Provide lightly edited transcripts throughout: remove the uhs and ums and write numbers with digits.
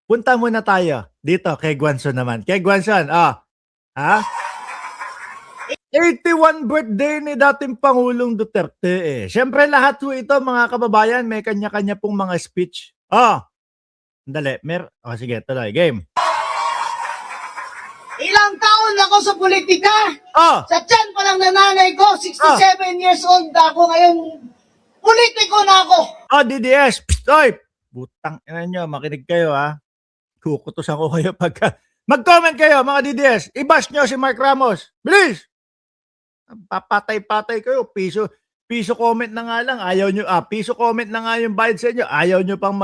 punta muna tayo dito kay Guanzon naman. Kay Guanzon, ha? 81 birthday ni dating Pangulong Duterte eh. Siyempre lahat po ito mga kababayan, may kanya-kanya pong mga speech. Dali. Sige, tuloy. Game. Ilang taon ako sa politika. Sa tiyan pa lang na nanay ko, 67 years old na ako ngayon. Politiko na ako. DDS. Psst, oy! Butang ina nyo, makinig kayo ha. Kukutusan ko kayo pagka... Mag-comment kayo mga DDS. I-bash nyo si Mark Ramos. Bilis! Papatay-patay kayo. Piso comment na nga lang. Ayaw nyo. Piso comment na nga yung bayad sa inyo. Ayaw nyo pang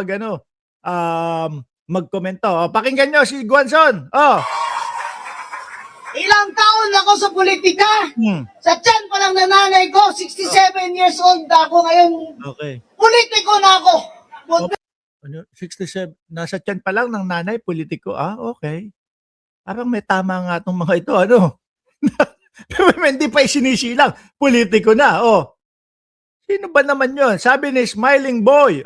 mag-comment to. Pakinggan nyo si Guanzon. Ilang taon ako sa politika. Sa tiyan pa lang na nanay ko, 67 years old na ako ngayon. Okay. Politiko na ako. 67. Nasa tiyan pa lang ng nanay, politiko. Okay. Parang may tama nga itong mga ito. Pero hindi pa isinisilang. Politiko na. Sino ba naman yon? Sabi ni Smiling Boy.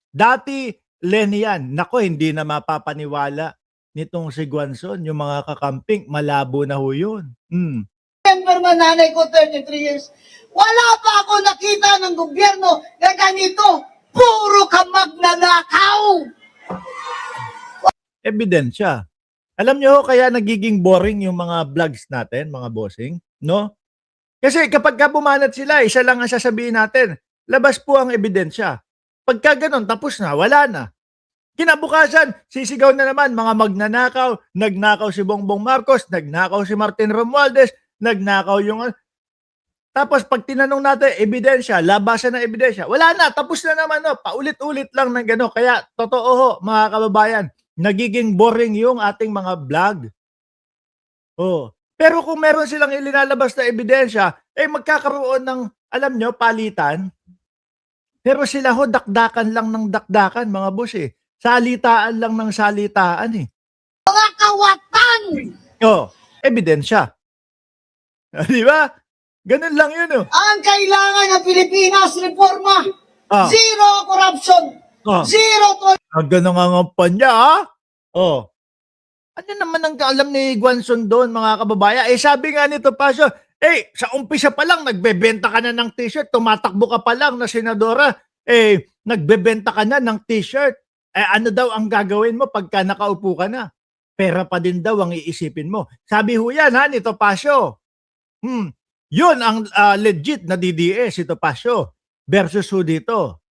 Dati Lenny yan. Nako, hindi na mapapaniwala nitong si Guanzon. Yung mga kakamping, malabo na ho yun. Remember man nanay ko, 33 years. Wala pa ako nakita ng gobyerno na ganito. Puro ka magnanakaw. Ebidensya. Alam nyo kaya nagiging boring yung mga vlogs natin, mga bossing, no? Kasi kapag bumanat sila, isa lang ang sasabihin natin, labas po ang ebidensya. Pagka ganun, tapos na, wala na. Kinabukasan, sisigaw na naman, mga magnanakaw, nagnakaw si Bongbong Marcos, nagnakaw si Martin Romualdez, nagnakaw yung... Tapos pag tinanong natin, ebidensya, labasan ng ebidensya, wala na, tapos na naman, paulit-ulit lang ng gano'n. Kaya, totoo ho, mga kababayan, nagiging boring yung ating mga vlog. Pero kung meron silang ilinalabas na ebidensya, magkakaroon ng, alam nyo, palitan. Pero sila ho, dakdakan lang ng dakdakan, mga boss eh. Salitaan lang ng salitaan eh. Mga kawatan! Ebidensya. Di ba? Ganun lang yun. Ang kailangan ng Pilipinas, reforma. Zero corruption. Zero ganun nga nga pa niya, Ano naman ang kaalam ni Guanzon doon, mga kababayan? Sabi nga nito, Pasyo, sa umpisa pa lang, nagbebenta ka na ng t-shirt. Tumatakbo ka pa lang na senadora. Nagbebenta ka na ng t-shirt. Ano daw ang gagawin mo pagka nakaupo ka na? Pera pa din daw ang iisipin mo. Sabi ho yan, nito, Pasyo. Yun ang legit na DDS, ito, Pasyo. Versus ho dito.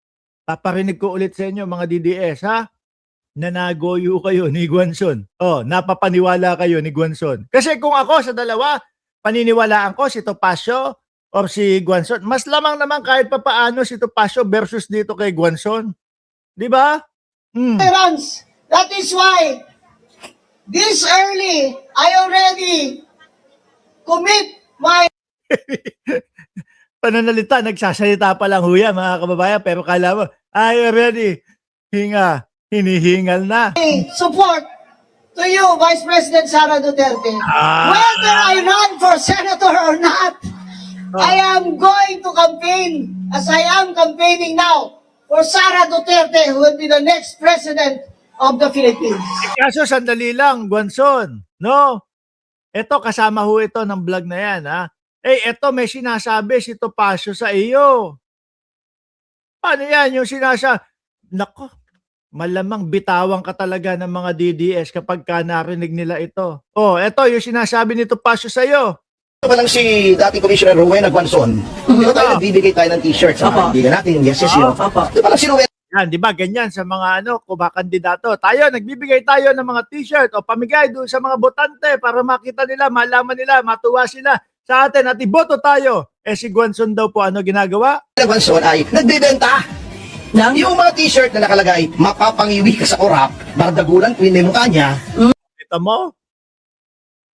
Paparinig ko ulit sa inyo, mga DDS, nanagoyo kayo ni Guanzon. Napapaniwala kayo ni Guanzon. Kasi kung ako sa dalawa, paniniwalaan ko si Topacio or si Guanzon. Mas lamang naman kahit papaano si Topacio versus dito kay Guanzon. Di ba? That is why this early, I already commit my pananalita, nagsasalita pa lang huya, mga kababayan, pero kala mo, already, hinihingal na. Support to you, Vice President Sara Duterte. Whether I run for senator or not, I am going to campaign, as I am campaigning now, for Sara Duterte, who will be the next president of the Philippines. Kaso, sandali lang, Guanzon, no? Ito, kasama ho ito ng vlog na yan, ito may sinasabi si Topacio sa iyo. Paano yan yung sinasabi? Nako, malamang bitawan ka talaga ng mga DDS kapag narinig nila ito. Ito yung sinasabi ni Topacio sa iyo. Ito pa lang si dating Commissioner Rowena Guanzon. Dito tayo nagbibigay tayo ng t-shirts sa kaibigan natin. Yes. Ito pa lang si Rowena. Yan, di ba? Ganyan sa mga kumakandidato. Tayo, nagbibigay tayo ng mga t-shirt o pamigay doon sa mga botante para makita nila, malaman nila, matuwa sila sa atin at iboto tayo. Si Guanzon daw po ano ginagawa? Guanzon ay nagbibenta ng yung mga t-shirt na nakalagay, mapapangiwi ka sa korap, bardagulan kung hindi mukha niya. Kita mo?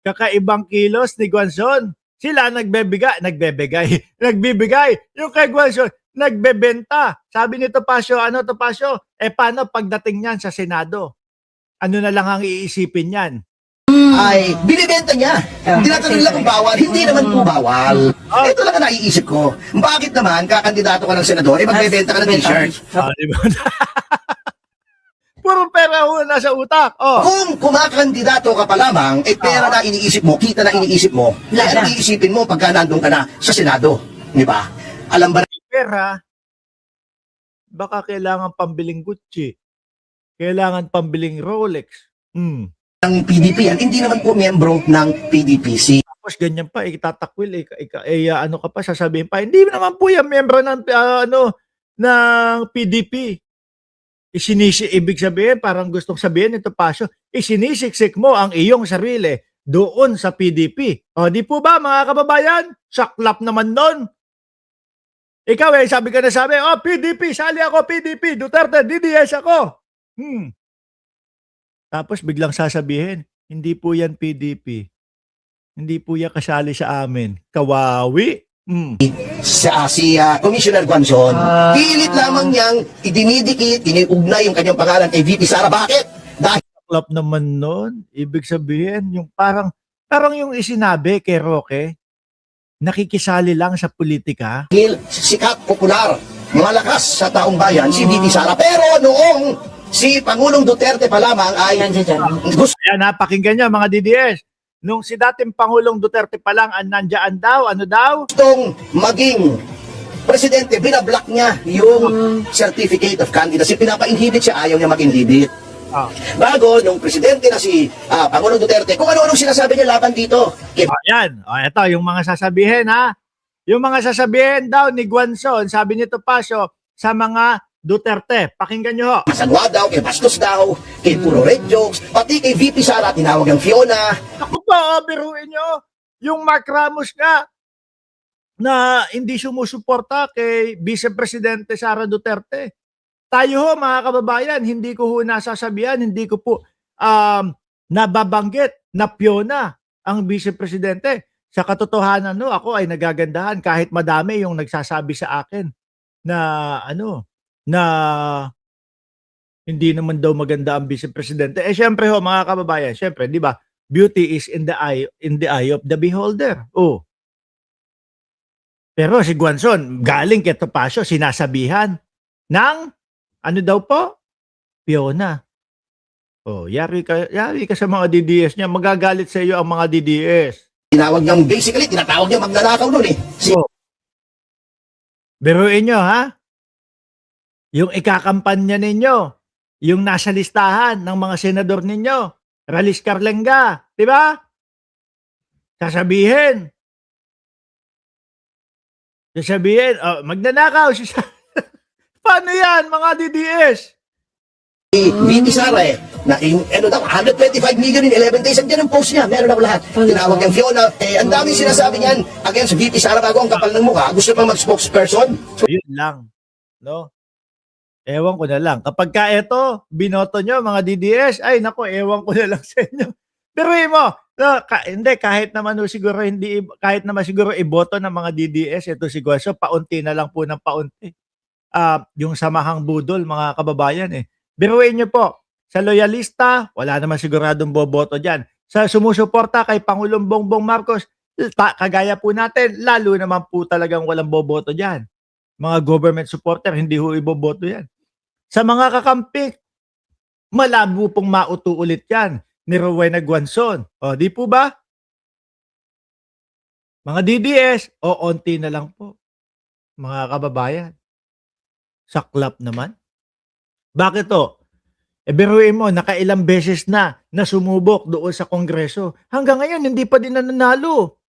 Kakaibang kilos ni Guanzon. Sila nagbibigay. Yung kay Guanzon, nagbebenta. Sabi ni Topacio, Topacio? Paano pagdating niyan sa Senado? Ano na lang ang iisipin niyan? Ay, binibenta niya. Tinatanong nila kung bawal. Hindi naman po bawal. Ito lang ang naiisip ko. Bakit naman, kakandidato ka ng senador, magbebenta ka ng t-shirt? puro pera ho nasa utak. Oh. Kung kumakandidato ka pa lamang, pera na iniisip mo, kita na iniisip mo, ano iisipin mo pagka nandun ka na sa Senado? Di ba? Alam ba Pera, baka kailangan pambiling Gucci. Kailangan pambiling Rolex. ng PDP yan? Hindi naman po miyembro ng PDPC. Tapos ganyan pa, itatakwil, ano ka pa, sasabihin pa, hindi naman po yan miyembro ng, ng PDP. Ibig sabihin, parang gustong sabihin ito, Pasio, isinisiksik mo ang iyong sarili doon sa PDP. O, di po ba, mga kababayan? Saklap naman nun. Ikaw sabi ka na PDP, sali ako, PDP, Duterte, DDS ako. Tapos biglang sasabihin, hindi po yan PDP. Hindi po yan kasali sa amin. Kawawi. Si Commissioner Guanzon, pilit lamang niyang idinidikit, iniugnay yung kanyang pangalan kay VP Sara. Bakit? Dahil Saklap naman nun. Ibig sabihin, yung parang yung isinabi kay Roque, nakikisali lang sa politika. sikat, popular, malakas sa taong bayan, si VP Sara. Pero noong si Pangulong Duterte pa lamang ay gusto Ayan, pakinggan nyo mga DDS. Nung si dating Pangulong Duterte pa lang nandiyan daw, ano daw? gustong maging presidente, binablock niya yung certificate of candidacy. Pinapa-inhibit siya, ayaw niya mag-inhibit. Bago, nung presidente na si Pangulong Duterte, kung ano-anong sinasabi niya laban dito. Ayan, ito yung mga sasabihin ha. Yung mga sasabihin daw ni Guanzon, sabi nito Pasio, sa mga Duterte. Pakinggan nyo ho. Masanwa daw, kay Bastos daw, kay puro red jokes, pati kay VP Sara, tinawag ang Fiona. Ako pa, biruin nyo. Yung Mark Ramos nga, na hindi sumusuporta kay Vice Presidente Sara Duterte. Tayo ho, mga kababayan, hindi ko ho nasasabihan, hindi ko po nababanggit na Fiona ang Vice Presidente. Sa katotohanan, ako ay nagagandahan kahit madami yung nagsasabi sa akin na na hindi naman daw maganda ang Vice Presidente. Syempre ho, mga kababayan, syempre, di ba, beauty is in the eye of the beholder. Oh. Pero si Guanzon, galing kay Topacio, sinasabihan ng, ano daw po? Fiona. Oh, yari ka sa mga DDS niya. Magagalit sa iyo ang mga DDS. Tinawag niyang, basically, tinatawag niya magnanakaw nun eh. Biruin nyo, ha? Yung ikakampanya ninyo, yung nasa listahan ng mga senador ninyo, Ralis Carlenga, di ba? Sasabihin, magnanakaw. Paano yan, mga DDS? VP Sara na daw, 125 million in 11 days. Andiyan ang post niya, meron ako lahat. Tinawag niyang Fiona. Ang daming sinasabi niyan against VP Sara bago ang kapal ng mukha. Gusto pang mag-spokesperson. Yun lang. No? Ewan ko na lang. Kapag ka ito, binoto nyo, mga DDS, ay nako, ewan ko na lang sa inyo. Pero hindi, kahit naman siguro iboto ng mga DDS, ito si Guaso, paunti na lang po ng paunti. Yung samahang budol, mga kababayan Biruin nyo po, sa loyalista, wala naman siguradong boboto dyan. Sa sumusuporta kay Pangulong Bongbong Marcos, kagaya po natin, lalo naman po talagang walang boboto dyan. Mga government supporter, hindi ho iboboto yan. Sa mga kakampi, malabo pong mauto ulit yan ni Rowena Guanzon. O, di po ba? Mga DDS, onti na lang po. Mga kababayan. Saklap naman. Bakit to? Biruin mo, nakailang beses na sumubok doon sa Kongreso. Hanggang ngayon, hindi pa din nanalo.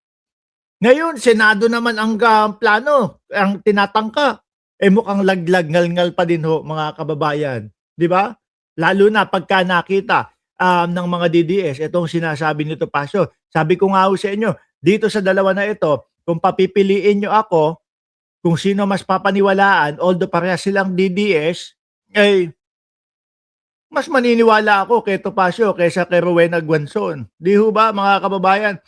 Ngayon, Senado naman ang plano, ang tinatangka. Mukhang laglag, ngal-ngal pa din ho, mga kababayan. Di ba? Lalo na pagka nakita ng mga DDS, itong sinasabi nito Pasio. Sabi ko nga ho sa inyo, dito sa dalawa na ito, kung papipiliin nyo ako, kung sino mas papaniwalaan, although parehas silang DDS, mas maniniwala ako kay Topacio kaysa kay Rowena Guanzon. Di ho ba, mga kababayan?